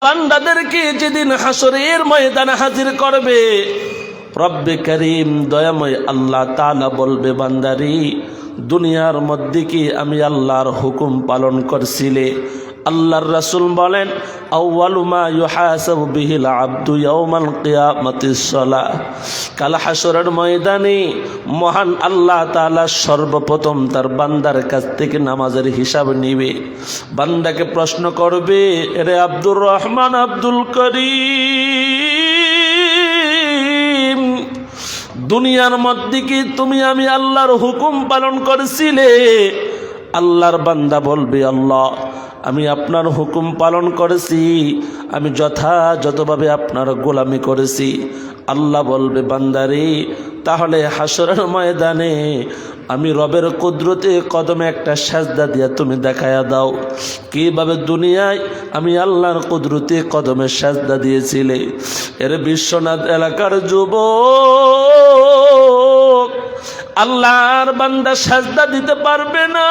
বান্দাদেরকে যেদিন হাসরের ময়দানে হাজির করবে, রব্বে করিম দয়াময় আল্লাহ তাআলা বলবে, বান্দারি দুনিয়ার মধ্যে কি আমি আল্লাহর হুকুম পালন করছিলে? আল্লাহর রাসূল বলেন, আউয়ালু মা ইউহাসাবু বিহিল আবদু ইয়াউমাল কিয়ামাতিস সালাহ। কাল হাসরের ময়দানে মহান আল্লাহ তাআলা সর্বপ্রথম তার বান্দার কাছ থেকে নামাজের হিসাব নিবে। বান্দাকে প্রশ্ন করবে, রে আব্দুর রহমান আব্দুল করিম, দুনিয়ার মধ্যে কি তুমি আমি আল্লাহর হুকুম পালন করেছিলে? আল্লাহর বান্দা বলবে, আল্লাহ আমি আপনার হুকুম পালন করেছি, আমি যথাযথভাবে আপনার গোলামি করেছি। আল্লাহ বলবে, বান্দারে তাহলে হাসরের ময়দানে আমি রবের কুদরতে কদমে একটা সাজদা দিয়া তুমি দেখায়া দাও, কিভাবে দুনিয়ায় আমি আল্লাহর কুদরতে কদমে সাজদা দিয়েছিলে। এর বিশ্বনাথ এলাকার যুবক, আল্লাহর বান্দা সাজদা দিতে পারবে না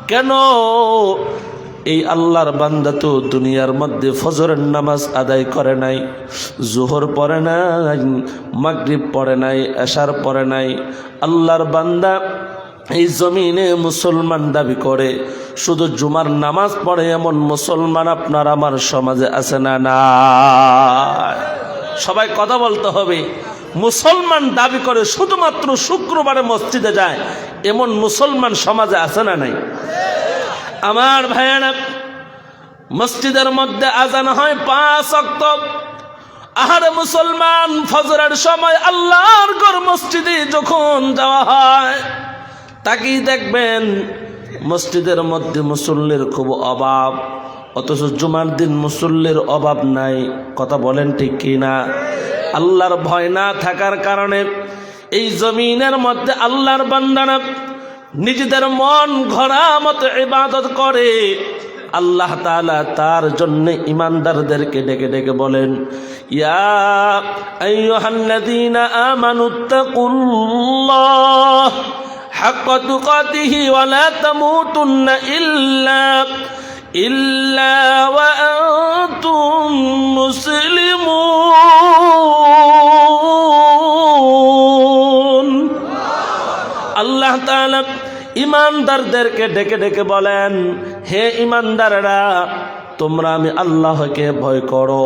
কেন? এই আল্লাহর বান্দা তো দুনিয়ার মধ্যে ফজরের নামাজ আদায় করে নাই, জোহর পড়ে নাই, মাগরিব পড়ে নাই, এশার পড়ে নাই। আল্লাহর বান্দা এই জমিনে মুসলমান দাবি করে, শুধু জুমার নামাজ পড়ে এমন মুসলমান আপনার আমার সমাজে আছে না? না, সবাই কথা বলতে হবে। মুসলমান দাবি করে শুধুমাত্র শুক্রবারে মসজিদে যায় এমন মুসলমান সমাজে আছে না নাই? আমার ভাইয়েরা, মসজিদের মধ্যে আজান হয় 5 ওয়াক্ত। আহারে মুসলমান, ফজরের সময় আল্লাহর ঘর মসজিদে যখন যাওয়া হয়, তাকেই দেখবেন মসজিদের মধ্যে মুসল্লির খুব অভাব, অথচ জুমার দিন মুসল্লির অভাব নাই। কথা বলেন ঠিক কিনা? আল্লাহর ভয় না থাকার কারণে এই জমিনের মধ্যে আল্লাহর বান্দারা নিজেদের মন ঘোরা মতো ইবাদত করে। আল্লাহ তাআলা তার জন্য ইমানদারদেরকে ডেকে ডেকে বলেন, ইয়া আইয়ুহাল্লাযীনা আমানুত্তাকুল্লাহ হাক্কা তুকাতিহি ওয়া লা তামুতুন্না ইল্লা ওয়া আনতুম মুসলিমুন। আল্লাহ তাআলা ইমানদারদেরকে ডেকে ডেকে বলেন, হে ইমানদাররা, তোমরা আমি আল্লাহকে ভয় করো।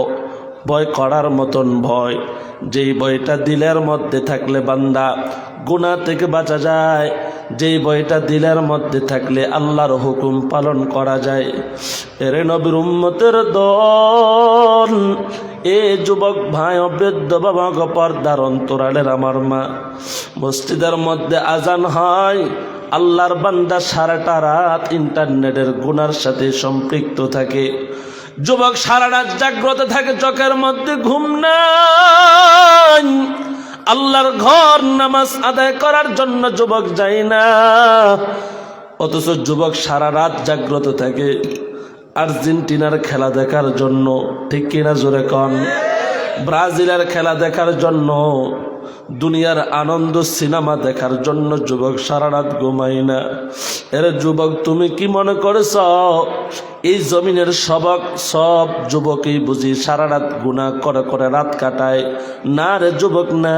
ভয় করার মতন ভয়, যেই ভয়টা দিলের মধ্যে থাকলে বান্দা গুনাহ থেকে বাঁচা যায়, যেই ভয়টা দিলের মধ্যে থাকলে আল্লাহর হুকুম পালন করা যায়। এরে নবীর উম্মতের দল, এ যুবক ভাই ও বৃদ্ধ বাবা গো, পর্দার অন্তরালের আমার মা, মসজিদের মধ্যে আজান হয়, আল্লাহর বান্দা সারাটা রাত ইন্টারনেটের গুনার সাথে সম্পৃক্ত থাকে। যুবক সারা রাত জাগ্রত থাকে, চোখের মধ্যে ঘুম নাই। আল্লাহর ঘর নামাজ আদায় করার জন্য যুবক যায় না, অথচ যুবক সারা রাত জাগ্রত থাকে আর্জেন্টিনার খেলা দেখার জন্য। ঠিক কিনা জোরে কন? ব্রাজিলের খেলা দেখার জন্য, দুনিয়ার আনন্দ সিনেমা দেখার জন্য যুবক সারা রাত ঘুমায় না। এর যুবক, তুমি কি মনে করেছ এই জমিনের সব যুবকই বুঝি সারা রাত গুনাহ করে করে রাত কাটায়? না রে যুবক, না।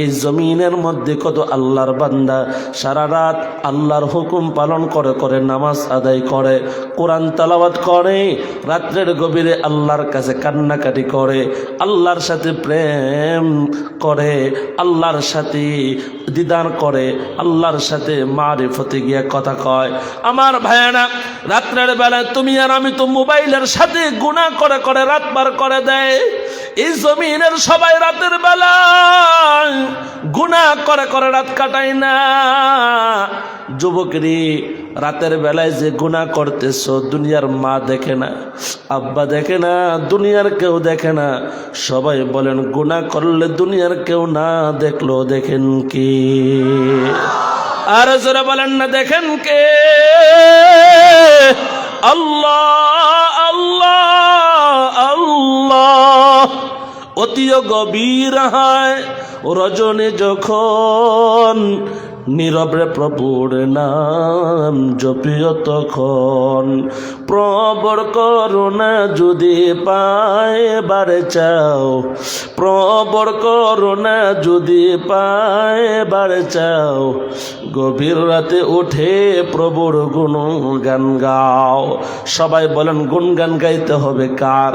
এই জমিনের মধ্যে কত আল্লাহর বান্দা সারা রাত আল্লাহর হুকুম পালন করে করে নামাজ আদায় করে, কোরআন তেলাওয়াত করে, রাত্রের গভীরে আল্লাহর কাছে কান্নাকাটি করে, আল্লাহর সাথে প্রেম করে, আল্লাহর সাথে দিদার করে, আল্লাহর সাথে মারিফতে গিয়ে কথা কয়। আমার ভাইয়েরা, রাত্রের বেলায় তুমি আর আমি তো মোবাইলের সাথে গুনাহ করে করে রাত পার করে দেয়। এই জমিনের সবাই রাতের বেলায় গুনাহ করে করে রাত কাটায় না। যুবকরি, রাতের বেলায় যে গুনাহ করতেছ, দুনিয়ার মা দেখে না, আব্বা দেখে না, দুনিয়ার কেউ দেখে না। সবাই বলেন, গুনাহ করলে দুনিয়ার কেউ না দেখলো দেখেন কি? আর জোরে বলেন না, দেখেন কে? আল্লাহ আল্লাহ আল্লাহ। অতিও গভীর হয় রজনী যখন নীরবে প্রভুর নাম জপিও তখন। প্রবর করুণা যদি পাইবার চাও, প্রবর করুণা যদি পাইবার চাও, গভীর রাতে উঠে প্রভুর গুণগান গাও। সবাই বলেন গুণগান গাইতে হবে কার?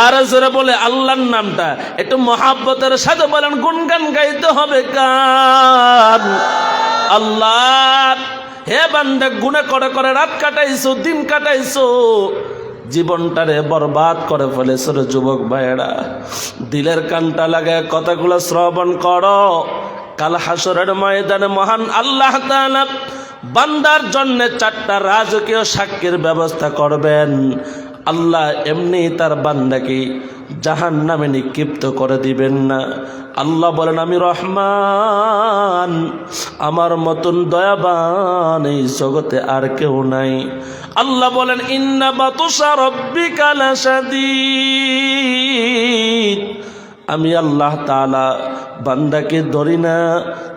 আর জোরে বলে আল্লাহর নামটা একটু মহাব্বতের সাথে বলেন গুণগান গাইতে হবে কার? আল্লাহ। হে বান্দা, গুনাহ করে করে রাত কাটাইছো, দিন কাটাইছো, জীবনটারে বরবাদ করে ফেলেছো রে যুবক ভাইয়েরা। দিলের কানটা লাগায় কথাগুলো শ্রবণ করো। কাল হাসরের ময়দানে মহান আল্লাহ তাআলা বান্দার জন্য 4টা রাজকীয় সাক্ষীর ব্যবস্থা করবেন। আল্লাহ এমনি তার বান্দাকে জাহান্নামে নিক্ষিপ্ত করে দিবেন না। আল্লাহ বলেন আমি রহমান, আমার মতন দয়াবান এই জগতে আর কেউ নাই। আল্লাহ বলেন ইন্না বাতুশা রাব্বিকা লাশাদীদ। আমি আল্লাহ তাআলা বান্দাকে ধরি না,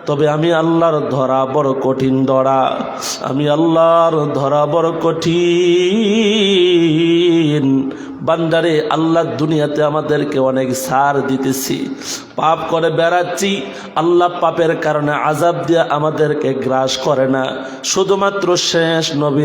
তবে আমি আল্লাহর ধরা বড় কঠিন ধরা। আমি আল্লাহর ধরা বড় কঠিন। বান্দারে, আল্লাহ দুনিয়াতে আমাদেরকে অনেক ছাড় দিতেছি, পাপ করে বেড়াচ্ছি, আল্লাহ পাপের কারণে আযাব দিয়ে আমাদেরকে গ্রাস করে না। শুধুমাত্র শেষ নবী